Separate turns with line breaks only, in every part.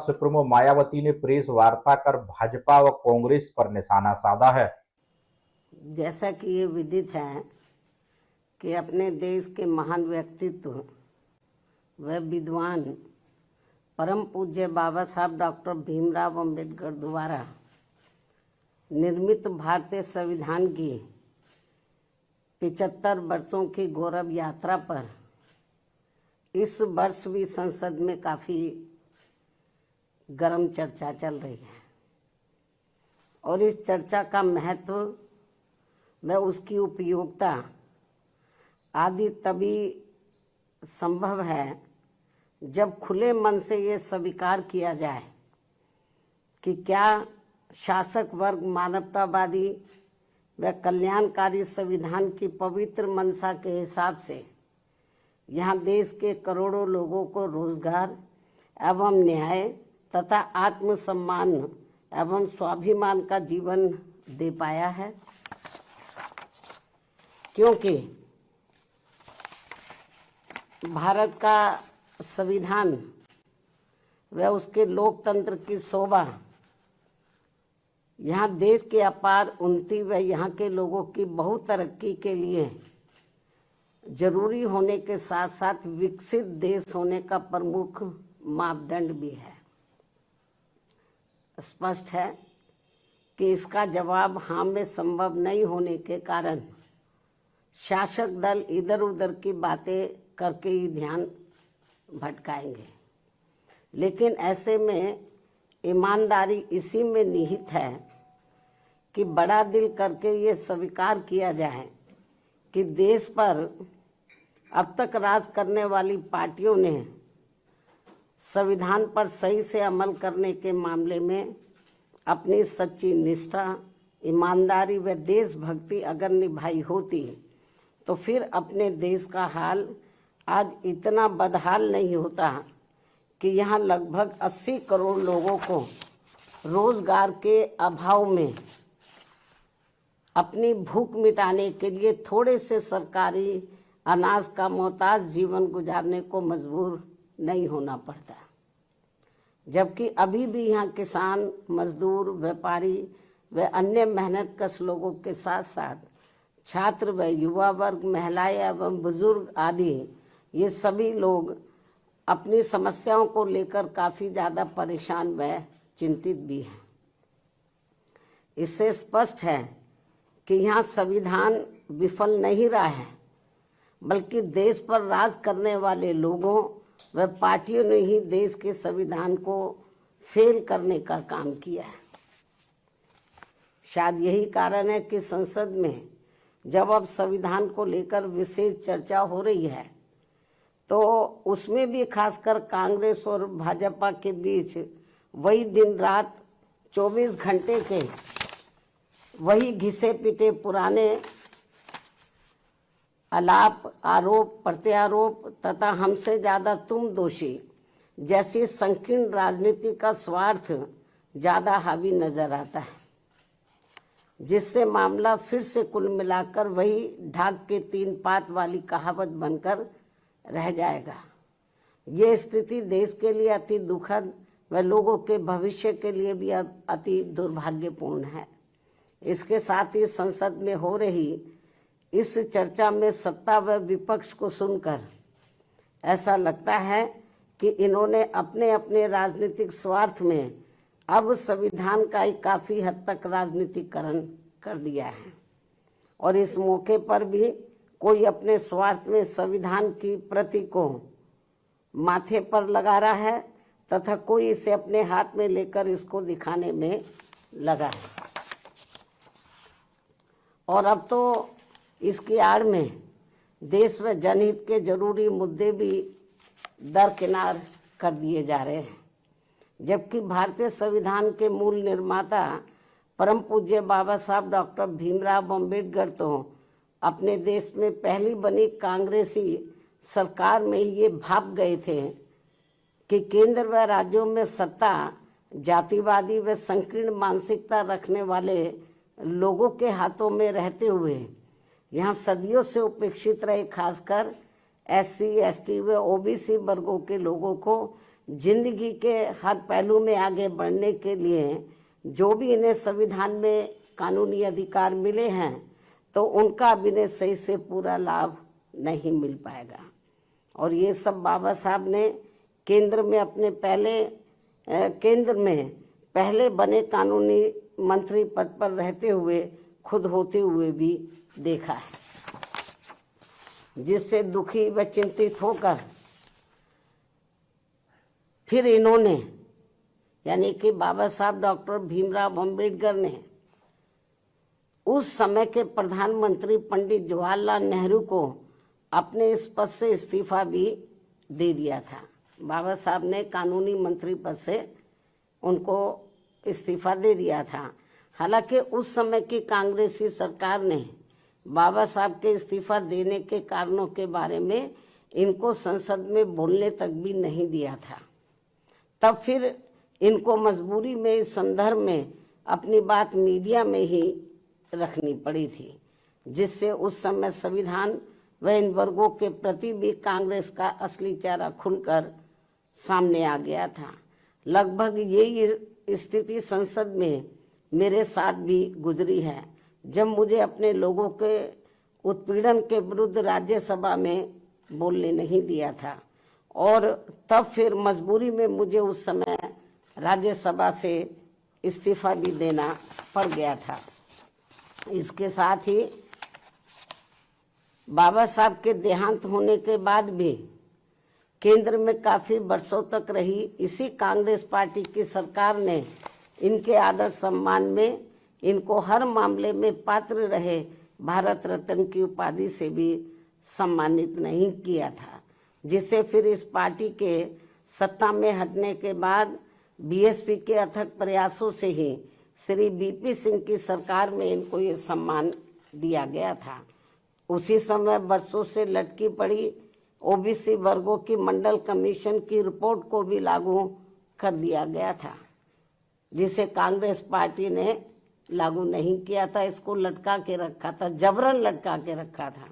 Supremo Mayawati ने press वार्ता कर भाजपा व कांग्रेस पर निशाना साधा है।
जैसा कि ये विदित है कि अपने देश के महान व्यक्तित्व व विद्वान परम पूज्य बाबा साहब डॉक्टर भीमराव अंबेडकर द्वारा निर्मित भारतीय संविधान की 75 वर्षों की गौरव यात्रा पर इस वर्ष भी संसद में काफ़ी गर्म चर्चा चल रही है और इस चर्चा का महत्व व उसकी उपयोगिता आदि तभी संभव है जब खुले मन से ये स्वीकार किया जाए कि क्या शासक वर्ग मानवतावादी व कल्याणकारी संविधान की पवित्र मंशा के हिसाब से यहाँ देश के करोड़ों लोगों को रोजगार एवं न्याय तथा आत्मसम्मान एवं स्वाभिमान का जीवन दे पाया है। क्योंकि भारत का संविधान व उसके लोकतंत्र की शोभा यहाँ देश के अपार उन्नति व यहाँ के लोगों की बहुत तरक्की के लिए जरूरी होने के साथ साथ विकसित देश होने का प्रमुख मापदंड भी है। स्पष्ट है कि इसका जवाब हाँ में संभव नहीं होने के कारण शासक दल इधर उधर की बातें करके ही ध्यान भटकाएंगे, लेकिन ऐसे में ईमानदारी इसी में निहित है कि बड़ा दिल करके ये स्वीकार किया जाए कि देश पर अब तक राज करने वाली पार्टियों ने संविधान पर सही से अमल करने के मामले में अपनी सच्ची निष्ठा, ईमानदारी व देशभक्ति अगर निभाई होती तो फिर अपने देश का हाल आज इतना बदहाल नहीं होता कि यहाँ लगभग 80 करोड़ लोगों को रोजगार के अभाव में अपनी भूख मिटाने के लिए थोड़े से सरकारी अनाज का मोहताज जीवन गुजारने को मजबूर नहीं होना पड़ता। जबकि अभी भी यहाँ किसान, मजदूर, व्यापारी व अन्य मेहनतकश लोगों के साथ साथ छात्र व युवा वर्ग, महिलाएं एवं बुजुर्ग आदि ये सभी लोग अपनी समस्याओं को लेकर काफ़ी ज़्यादा परेशान व चिंतित भी हैं। इससे स्पष्ट है कि यहाँ संविधान विफल नहीं रहा है, बल्कि देश पर राज करने वाले लोगों व पार्टियों ने ही देश के संविधान को फेल करने का काम किया है। शायद यही कारण है कि संसद में जब अब संविधान को लेकर विशेष चर्चा हो रही है तो उसमें भी खासकर कांग्रेस और भाजपा के बीच वही दिन रात 24 घंटे के वही घिसे पिटे पुराने आलाप, आरोप प्रत्यारोप तथा हमसे ज़्यादा तुम दोषी जैसी संकीर्ण राजनीति का स्वार्थ ज़्यादा हावी नजर आता है, जिससे मामला फिर से कुल मिलाकर वही ढाक के 3 पात वाली कहावत बनकर रह जाएगा। ये स्थिति देश के लिए अति दुखद व लोगों के भविष्य के लिए भी अति दुर्भाग्यपूर्ण है। इसके साथ ही संसद में हो रही इस चर्चा में सत्ता व विपक्ष को सुनकर ऐसा लगता है कि इन्होंने अपने अपने राजनीतिक स्वार्थ में अब संविधान का ही काफ़ी हद तक राजनीतिकरण कर दिया है और इस मौके पर भी कोई अपने स्वार्थ में संविधान की प्रति को माथे पर लगा रहा है तथा कोई इसे अपने हाथ में लेकर इसको दिखाने में लगा है। और अब तो इसकी आड़ में देश व जनहित के जरूरी मुद्दे भी दरकिनार कर दिए जा रहे हैं, जबकि भारतीय संविधान के मूल निर्माता परम पूज्य बाबा साहब डॉक्टर भीमराव अंबेडकर तो अपने देश में पहली बनी कांग्रेसी सरकार में ये भाप गए थे कि केंद्र व राज्यों में सत्ता जातिवादी व संकीर्ण मानसिकता रखने वाले लोगों के हाथों में रहते हुए यहाँ सदियों से उपेक्षित रहे खासकर SC, ST व OBC वर्गों के लोगों को जिंदगी के हर पहलू में आगे बढ़ने के लिए जो भी इन्हें संविधान में कानूनी अधिकार मिले हैं तो उनका भी इन्हें सही से पूरा लाभ नहीं मिल पाएगा। और ये सब बाबा साहब ने केंद्र में पहले बने कानूनी मंत्री पद पर रहते हुए खुद होते हुए भी देखा है, जिससे दुखी व चिंतित होकर फिर इन्होंने यानी कि बाबा साहब डॉक्टर भीमराव अम्बेडकर ने उस समय के प्रधानमंत्री पंडित जवाहरलाल नेहरू को अपने इस पद से इस्तीफा भी दे दिया था। बाबा साहब ने कानूनी मंत्री पद से उनको इस्तीफा दे दिया था। हालांकि उस समय की कांग्रेसी सरकार ने बाबा साहब के इस्तीफा देने के कारणों के बारे में इनको संसद में बोलने तक भी नहीं दिया था। तब फिर इनको मजबूरी में इस संदर्भ में अपनी बात मीडिया में ही रखनी पड़ी थी, जिससे उस समय संविधान व इन वर्गों के प्रति भी कांग्रेस का असली चेहरा खुलकर सामने आ गया था। लगभग यही स्थिति संसद में मेरे साथ भी गुजरी है, जब मुझे अपने लोगों के उत्पीड़न के विरुद्ध राज्यसभा में बोलने नहीं दिया था और तब फिर मजबूरी में मुझे उस समय राज्यसभा से इस्तीफा भी देना पड़ गया था। इसके साथ ही बाबा साहब के देहांत होने के बाद भी केंद्र में काफी वर्षों तक रही इसी कांग्रेस पार्टी की सरकार ने इनके आदर सम्मान में इनको हर मामले में पात्र रहे भारत रत्न की उपाधि से भी सम्मानित नहीं किया था, जिससे फिर इस पार्टी के सत्ता में हटने के बाद बीएसपी के अथक प्रयासों से ही श्री बीपी सिंह की सरकार में इनको ये सम्मान दिया गया था। उसी समय वर्षों से लटकी पड़ी ओबीसी वर्गों की मंडल कमीशन की रिपोर्ट को भी लागू कर दिया गया था, जिसे कांग्रेस पार्टी ने लागू नहीं किया था। इसको लटका के रखा था, जबरन लटका के रखा था,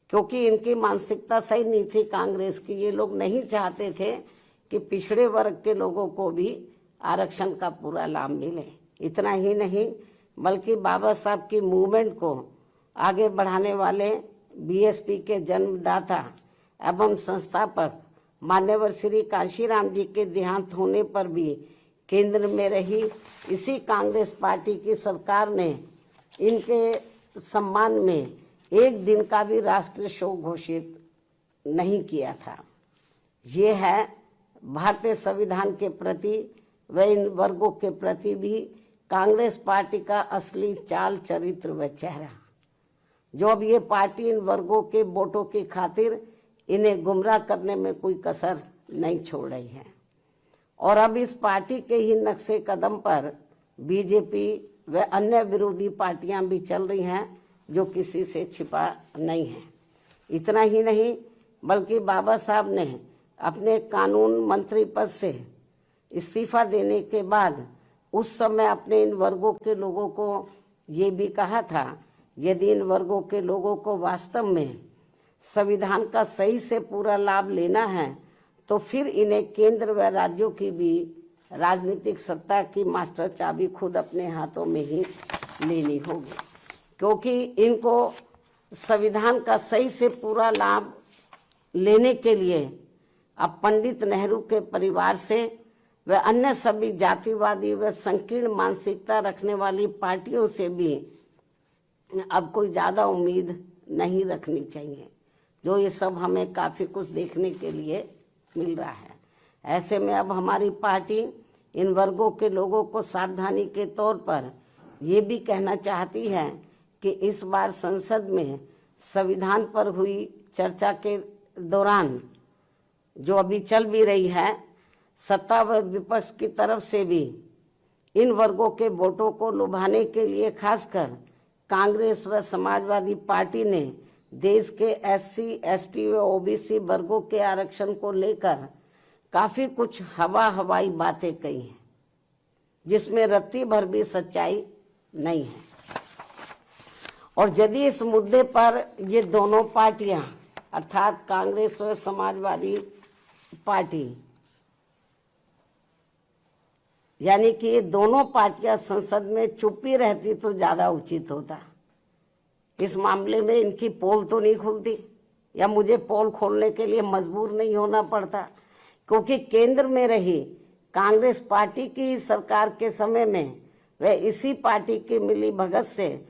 क्योंकि इनकी मानसिकता सही नहीं थी कांग्रेस की। ये लोग नहीं चाहते थे कि पिछड़े वर्ग के लोगों को भी आरक्षण का पूरा लाभ मिले। इतना ही नहीं बल्कि बाबा साहब की मूवमेंट को आगे बढ़ाने वाले बीएसपी के जन्मदाता एवं संस्थापक मान्यवर श्री कांशीराम जी के देहांत होने पर भी केंद्र में रही इसी कांग्रेस पार्टी की सरकार ने इनके सम्मान में एक दिन का भी राष्ट्रीय शोक घोषित नहीं किया था। ये है भारतीय संविधान के प्रति व इन वर्गों के प्रति भी कांग्रेस पार्टी का असली चाल चरित्र व चेहरा, जो अब ये पार्टी इन वर्गों के वोटों की खातिर इन्हें गुमराह करने में कोई कसर नहीं छोड़ रही है। और अब इस पार्टी के ही नक्शे कदम पर बीजेपी व अन्य विरोधी पार्टियां भी चल रही हैं, जो किसी से छिपा नहीं है। इतना ही नहीं बल्कि बाबा साहब ने अपने कानून मंत्री पद से इस्तीफा देने के बाद उस समय अपने इन वर्गों के लोगों को ये भी कहा था, यदि इन वर्गों के लोगों को वास्तव में संविधान का सही से पूरा लाभ लेना है तो फिर इन्हें केंद्र व राज्यों की भी राजनीतिक सत्ता की मास्टर चाबी खुद अपने हाथों में ही लेनी होगी, क्योंकि इनको संविधान का सही से पूरा लाभ लेने के लिए अब पंडित नेहरू के परिवार से व अन्य सभी जातिवादी व संकीर्ण मानसिकता रखने वाली पार्टियों से भी अब कोई ज़्यादा उम्मीद नहीं रखनी चाहिए, जो ये सब हमें काफ़ी कुछ देखने के लिए मिल रहा है। ऐसे में अब हमारी पार्टी इन वर्गों के लोगों को सावधानी के तौर पर ये भी कहना चाहती है कि इस बार संसद में संविधान पर हुई चर्चा के दौरान जो अभी चल भी रही है, सत्ता व विपक्ष की तरफ से भी इन वर्गों के वोटों को लुभाने के लिए खासकर कांग्रेस व समाजवादी पार्टी ने देश के एससी, एसटी व ओबीसी वर्गों के आरक्षण को लेकर काफी कुछ हवाई बातें कही हैं, जिसमें रत्ती भर भी सच्चाई नहीं है। और यदि इस मुद्दे पर ये दोनों पार्टियां अर्थात कांग्रेस व समाजवादी पार्टी, यानी कि ये दोनों पार्टियां संसद में चुप्पी रहती तो ज्यादा उचित होता। इस मामले में इनकी पोल तो नहीं खुलती, या मुझे पोल खोलने के लिए मजबूर नहीं होना पड़ता, क्योंकि केंद्र में रही कांग्रेस पार्टी की सरकार के समय में व इसी पार्टी की मिली भगत से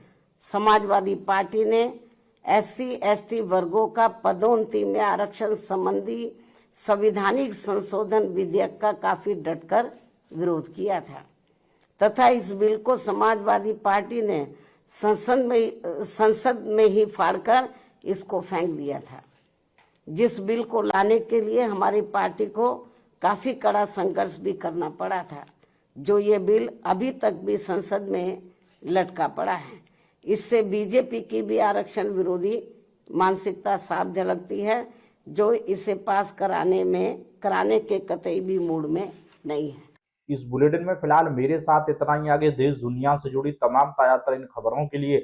समाजवादी पार्टी ने SC/ST वर्गों का पदोन्नति में आरक्षण संबंधी संवैधानिक संशोधन विधेयक का काफी डटकर विरोध किया था, तथा इस बिल को समाजवादी पार्टी ने संसद में ही फाड़कर इसको फेंक दिया था, जिस बिल को लाने के लिए हमारी पार्टी को काफी कड़ा संघर्ष भी करना पड़ा था, जो ये बिल अभी तक भी संसद में लटका पड़ा है। इससे बीजेपी की भी आरक्षण विरोधी मानसिकता साफ झलकती है, जो इसे पास कराने के कतई भी मूड में नहीं है।
इस बुलेटिन में फिलहाल मेरे साथ इतना ही। आगे देश दुनिया से जुड़ी तमाम ताजा तरीन खबरों के लिए